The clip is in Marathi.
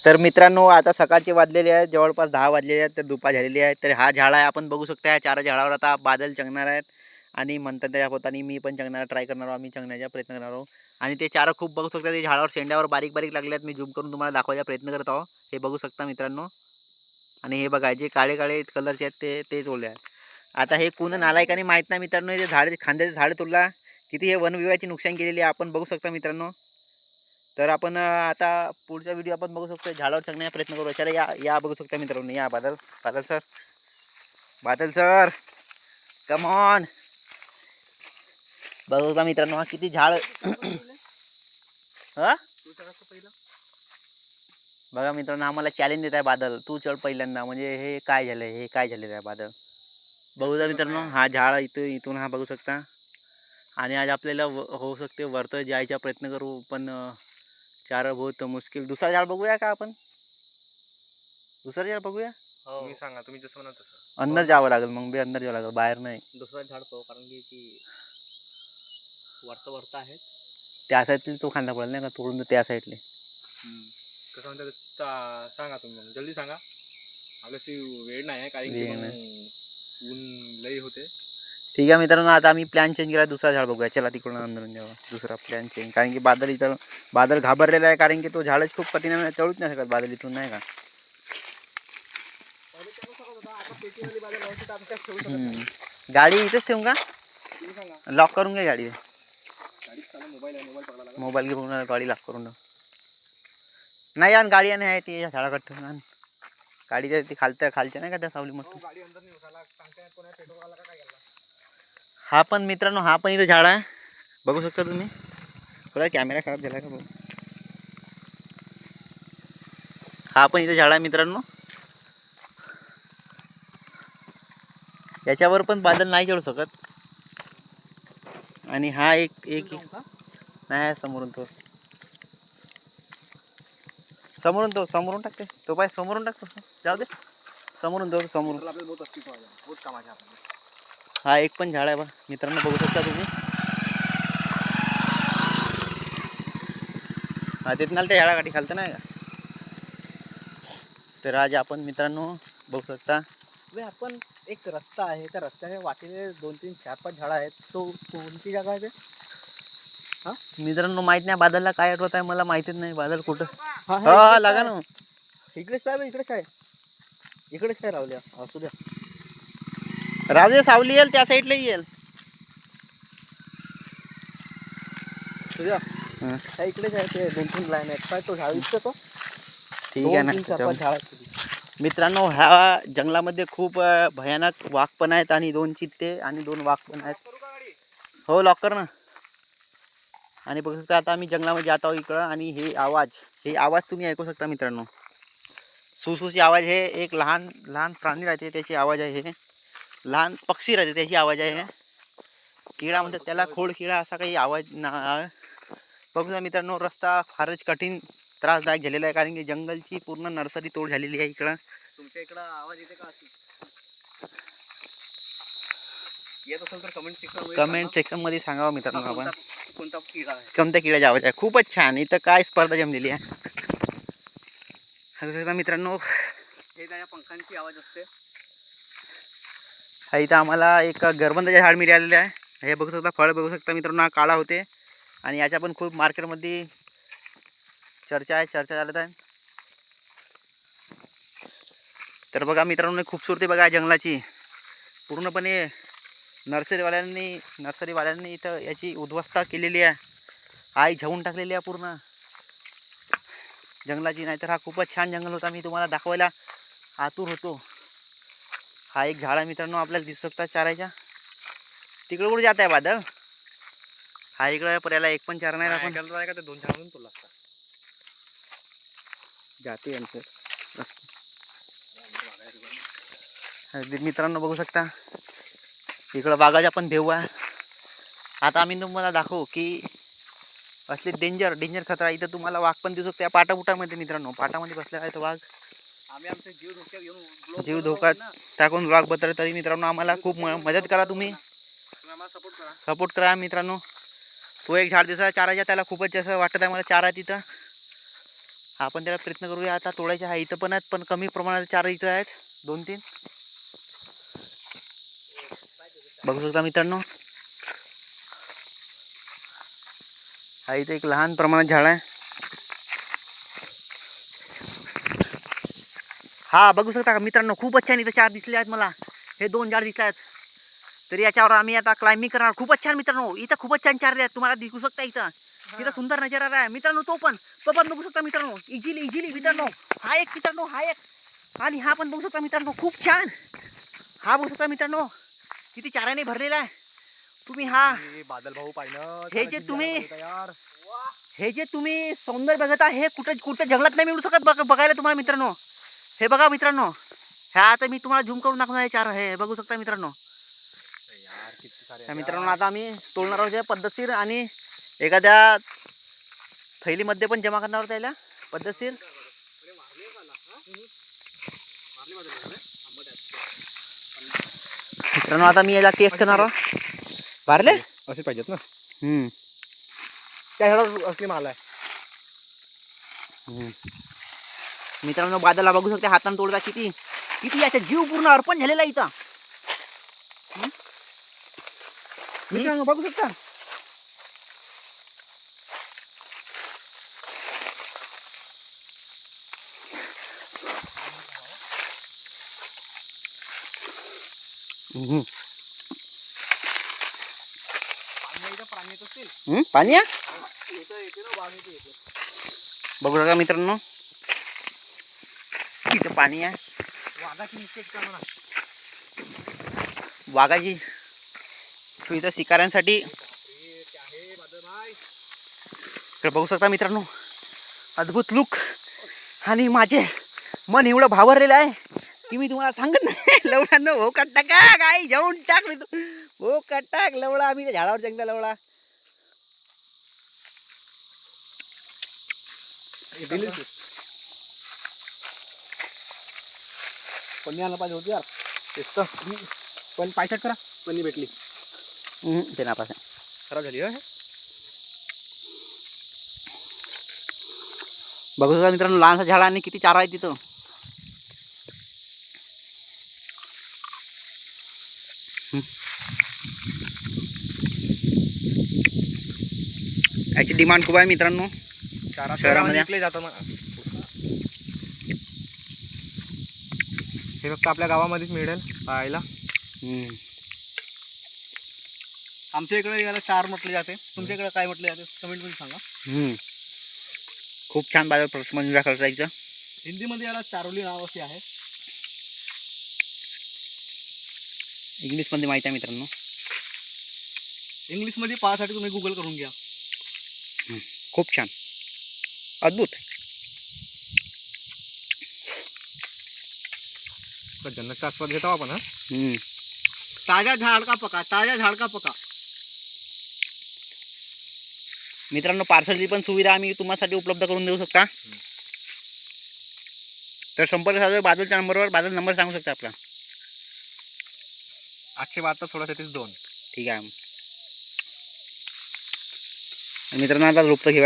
तर मित्रांनो आता सकाळचे वाजलेले आहेत, जवळपास 10 वाजलेले आहेत, तर दुपार झालेली आहे. तर हा झाड आहे, आपण बघू शकता या 4 झाडावर आता बादल चंगणार आहेत आणि म्हणतात त्या पोतानी मी पण चंगणार ट्राय करणार आहोत, आम्ही चंगण्याचा प्रयत्न करणार आहोत. आणि ते 4 खूप बघू शकता ते झाडावर शेंड्यावर बारीक बारीक लागले आहेत. मी झूम करून तुम्हाला दाखवायचा प्रयत्न करत आहोत, हे बघू शकता मित्रांनो. आणि हे बघा जे काळे काळे कलरचे आहेत तेच ओले आहेत. आता हे कोण नालायकाने माहीत नाही मित्रांनो, हे झाड खांद्याचे झाड तोडला, किती हे वनविभागाची नुकसान केलेली आहे आपण बघू शकता मित्रांनो. तर आपण आता पुढचा व्हिडिओ आपण बघू शकतो, झाडावर चढण्याचा प्रयत्न करू. चला या या बघू शकता मित्रांनो, या Badal Badal sir, Badal sir come on. बघू का मित्रांनो हा किती झाड हा बघा मित्रांनो, आम्हाला चॅलेंज देत आहे बादल, तू चढ पहिल्यांदा. म्हणजे हे काय झालंय, हे काय झालेलं आहे बादल. बघू जा मित्रांनो, हा झाड इथून हा बघू शकता. आणि आज आपल्याला होऊ शकते वरत जायचा प्रयत्न करू, पण चार बहुत मुश्किल. दुसरा झाड बघूया का आपण, दुसरा झाड बघूया. तुम्ही सांगा, तुम्ही जसं म्हणा तसं. अंदर जावं लागेल, मग बी अंदर जावं लागेल, बाहेर नाही. दुसरा झाड पाहू, कारण की वरता वरता आहेत त्या साईडले तो खांदा पडेल नाही का, तोडून त्या साईडले. कसं म्हणतात सांगा तुम्ही, मग जल्दी सांगा, आपल्याशी वेळ नाही आहे, कारण की वेळ मग ऊन लई होते. ठीक आहे मित्रांनो, आता आम्ही प्लॅन चेंज केला, दुसरा झाड बघूया. चला तिकडून अंदर जाऊ, दुसरा प्लॅन चेंज. कारण की बादल इथं बादल घाबरलेला आहे, कारण की तो झाडच खूप कठीण आहे, चढूच नाही शकत बादल इथून नाही का. गाडी इथेच ठेवून का, लॉक करून घ्या गाडी. मोबाईल घेऊन गाडी लॉक करून नाही आणि गाडी आणि आहे ती झाडाकडे ठेवून. गाडी ती खालच्या नाही का त्या सावली मस्त. हा पण मित्रांनो, हा पण इथं झाड आहे बघू शकता तुम्ही. थोडा कॅमेरा खराब झाला का बघू. हा पण इथं झाड आहे मित्रांनो, याच्यावर पण बादल नाही चढू शकत. आणि हा एक नाही, समोरून तो समोरून टाकते तो, पाय समोरून टाकतो, जाऊ दे समोरून तो समोरून. हा एक पण झाड आहे बा मित्रांनो, बघू शकता तुम्ही. हा तिथं त्या झाडाकाठी खालतं नाही का. तर आज आपण मित्रांनो बघू शकता, आपण एक रस्ता आहे, त्या रस्त्याच्या वाटेने 2 3 4 5 झाडं आहेत. तो कोणती जागा आहे ते? हा मित्रांनो माहित नाही, बादलला काय आठवत आहे मला माहितीच नाही, बादल कुठं. हा हा लागा ना, इकडेच आहे, इकडेच आहे, इकडेच आहे. राहुल्या असू द्या, राहू सावली येईल त्या साईडला येईल. तुझ्या इकडेच आहे ते 2 3 लाईन आहेत. काय तो झाड दिसतो तो? ठीक आहे 2 3 4 5 ना झाड. मित्रांनो, ह्या जंगलामध्ये खूप भयानक वाघ पण आहेत, आणि 2 चित्ते आणि 2 वाघ पण आहेत. हो लॉक कर ना. आणि बघू शकता आता आम्ही जंगलामध्ये जात आहोत इकडं, आणि हे आवाज तुम्ही ऐकू शकता मित्रांनो. सुसूची आवाज, हे एक लहान लहान प्राणी राहते त्याची आवाज आहे, हे लहान पक्षी राहते त्याची आवाज आहे, हे किडा म्हणतात त्याला, खोड किडा असा काही आवाज ना. बघू मित्रांनो, रस्ता फारच कठीण त्रासदायक झालेला आहे, कारण की जंगलची पूर्ण नर्सरी तोड झालेली आहे इकडं. तुमच्या इकडं आवाज येते का? येत असेल तर कमेंट सेक्शन मध्ये सांगावं मित्रांनो, आपण कोणता किडा आहे, कोणत्या किड्याचा आवाज आहे. खूपच छान, इथं काय स्पर्धा जमलेली आहे मित्रांनो. हे त्या पंखांची आवाज असते. इथं आम्हाला एक गरबंदाचे झाड मिळालेले आहे. हे बघू शकता, फळ बघू शकता मित्रांनो, हा काळा होते, आणि याच्या पण खूप मार्केटमध्ये चर्चा चालत आहे. तर बघा मित्रांनो, खूपसूरती बघा जंगलाची. पूर्णपणे नर्सरीवाल्यांनी इथं याची उद्ध्वस्त केलेली आहे, आई झवून टाकलेली आहे पूर्ण जंगलाची. नाहीतर हा खूपच छान जंगल होता, मी तुम्हाला दाखवायला आतुर होतो. हा एक झाड आहे मित्रांनो, आपल्याला दिसू शकता चारायच्या. तिकडे कुठे जात आहे बादल? हा इकडे पर्याला एक पण चार नाही दाखवून का ते 2 झाडांतून तुला जाते यांचं. मित्रांनो बघू शकता, इकडं बागाच्या पण भेऊ आहे. आता आम्ही तुम्हाला दाखवू की असले डेंजर खतरा. इथं तुम्हाला वाघ पण दिसू शकतो या पाटापुटामध्ये मित्रांनो, पाटामध्ये बसलेला आहे तो वाघ. आम्ही आमचा जीव धोक्यात घेऊन जीव धोक्यात टाकून वाघ बतर. तरी मित्रांनो आम्हाला खूप मदत करा, तुम्ही आम्हाला सपोर्ट करा मित्रांनो. तो एक झाड दिसत चाराच्या, त्याला खूपच असं वाटत आहे मला चारा तिथं. आपण त्याला प्रयत्न करूया आता तोडायचे आहे. इथं पण आहेत पण कमी प्रमाणात 4 इथं आहेत 2-3. बघू शकता मित्रांनो, हा इथं एक लहान प्रमाणात झाड आहे. हा बघू शकता का मित्रांनो, खूपच छान. इथं 4 दिसले आहेत मला, हे 2 झाड दिसले आहेत. तर याच्यावर आम्ही आता क्लाइम्बिंग करणार. खूपच छान मित्रांनो, इथं खूपच छान 4 आहेत, तुम्हाला दिसू शकता. इथं सुंदर नजारा आहे मित्रांनो. तो पण बघू शकता मित्रांनो, इझिली मित्रांनो. हा एक मित्रांनो, हा एक, आणि हा पण बघू शकता मित्रांनो, खूप छान. हा बघू शकता मित्रांनो, किती चाराने भरलेला आहे. तुम्ही हा बादल भाऊ पाहिलं, हे जे तुम्ही यार हे जे तुम्ही सौंदर्य बघत आहे, हे कुठं जंगलात नाही मिळू शकत बघायला तुम्हाला मित्रांनो. हे बघा मित्रांनो, ह्या आता मी तुम्हाला झूम करून दाखवणार आहे. 4 हे बघू शकता मित्रांनो. यार किती सारे त्या मित्रांनो आता आम्ही तोडणार आहोत पद्धतशीर, आणि एखाद्या थैलीमध्ये पण जमा करणार आहोत त्याला पद्धतशीर. मित्रांनो आता मी याला टेस्ट करणार आहोत. भरले असे पाहिजेत ना, हम्म. त्या ह्याला असली माल आहे. मित्रांनो बादलला बघू शकता, हाताने तोडता किती किती याचा जीव पूर्ण अर्पण झालेला आहे इथं. मित्रांनो बघू शकता. प्राणी येत असतील. पाणी आहे? येते ना, वाघ येते. बघू शकता मित्रांनो, इथं पाणी आहे. वाघाची मिस्टेक का म्हणा. वाघाची तो इथं शिकाऱ्यांसाठी. इकडे बघू शकता मित्रांनो, अद्भुत लुक, आणि माझे मन एवढं भावरलेलं आहे की मी तुम्हाला सांगत नाही. लवळांनो हो कट्टा का काय जाऊन टाक हो कट्टाक लवळा. आम्ही त्या झाडावर जंगला लवळा. पन्नी आला पाहिजे होती यार, तेच तर. पण पायचट करा, पन्नी भेटली. ते नापास आहे. खराब झाली आहे. बघू शकता मित्रांनो, लहानसा झाड आणि किती चारा आहे तिथं. याची डिमांड खूप आहे मित्रांनो शहरामध्ये. विकले जातं मग. हे फक्त आपल्या गावामध्येच मिळेल पाहायला. आमच्या इकडे याला 4 म्हटले जाते. तुमच्या इकडे काय म्हटले जाते कमेंट मध्ये सांगा. खूप छान बाजार प्रश्न करता इथं. हिंदीमध्ये याला चारोली नाव असे आहे. इंग्लिशमध्ये माहिती आहे मित्रांनो. इंग्लिशमध्ये पाहासाठी तुम्ही गुगल करून घ्या. खूप छान, अद्भुत. जन्नतचा आस्वाद घेतो आपण. ताजा झाड का पका, ताजा झाड का पका. मित्रांनो पार्सलची पण सुविधा आम्ही तुम्हासाठी उपलब्ध करून देऊ शकता. तर संपर्क साधा बादलच्या नंबरवर. बादल नंबर सांगू शकता आपला? 872 16 32. ठीक आहे मित्रांनो, आता रोपचं घेऊया.